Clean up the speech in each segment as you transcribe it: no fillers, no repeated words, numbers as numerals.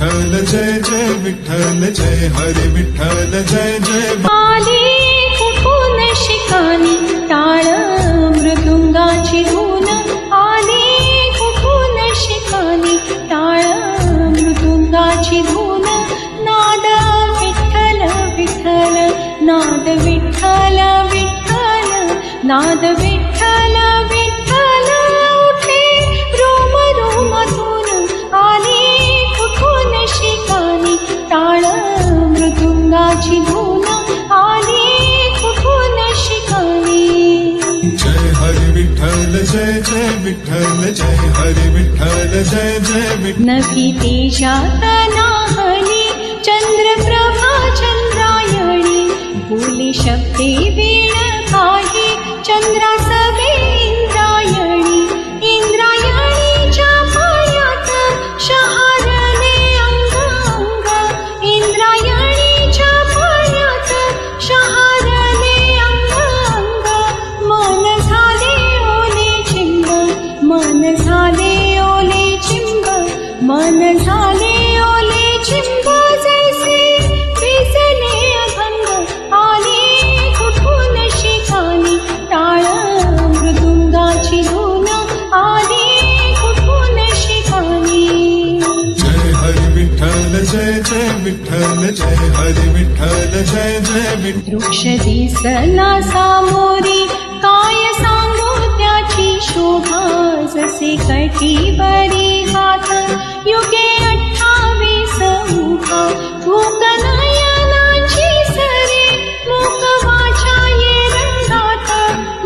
विठ्ठल जय जय विठ्ठल जय हरी विठ्ठल जय जय आली कुठून शिकानी टाळ मृदुंगाची धून आली कुठून शिकानी टाळ मृदुंगाची धून नाद विठ्ठल विठ्ठल नाद विठ्ठल विठ्ठल नाद विठ्ठल विठ्ठल उठे रोम रोमातून आली कुठून शिकानी टाळ मृदुंगाची धून आली कुठून शिकानी जय हरी विठ्ठल जय जय विठ्ठल जय हरी विठ्ठल जय जय विठ्ठल नभी तेजात नाहली चंद्रप्रभा चंद्रायणी बोले शब्दे वीण काही चंद्रासवे इंद्रायणी इंद्रायणीच्या पायात शहारले अंग अंग इंद्रायणीच्या पायात शहारले अंग अंग मन झाले ओले चिंब मन झाले ओले चिंब मन झाले ओले चिंब जैसे भिजले अभंग आली कुठून शिकानी टाळ मृदुंगाची धून आली कुठून शिकानी जय हरी विठ्ठल जय जय विठ्ठल जय हरी विठ्ठल जय जय विठ्ठल वृक्ष दिसला सामोरी काय सांगू त्याची शोभा जसे कटीवरी हात युगे 28 मुखा भूक नयनाची सरे मुख वाचा ये रंगात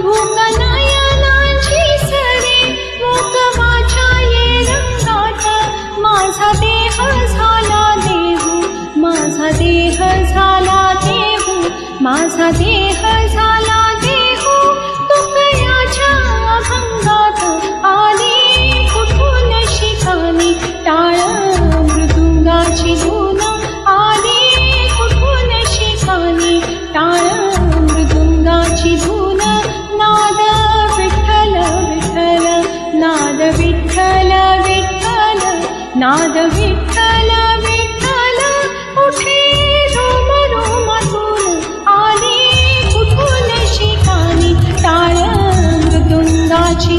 भूक नयनाची सरे मुख वाचा ये रंगात माझा देह झाला देहू माझा देह झाला देहू माझा देह झाला देहू तुकयाच्या अभंगात आली कुठून शिकानी टाळ मृदुंगाची धून आली कुठून शिकानी टाळ मृदुंगाची धून नाद विठ्ठल विठ्ठल नाद विठ्ठल विठ्ठल नाद विठ्ठल विठ्ठल उठे रोम रोमातून आली कुठून शिकानी टाळ मृदुंगाची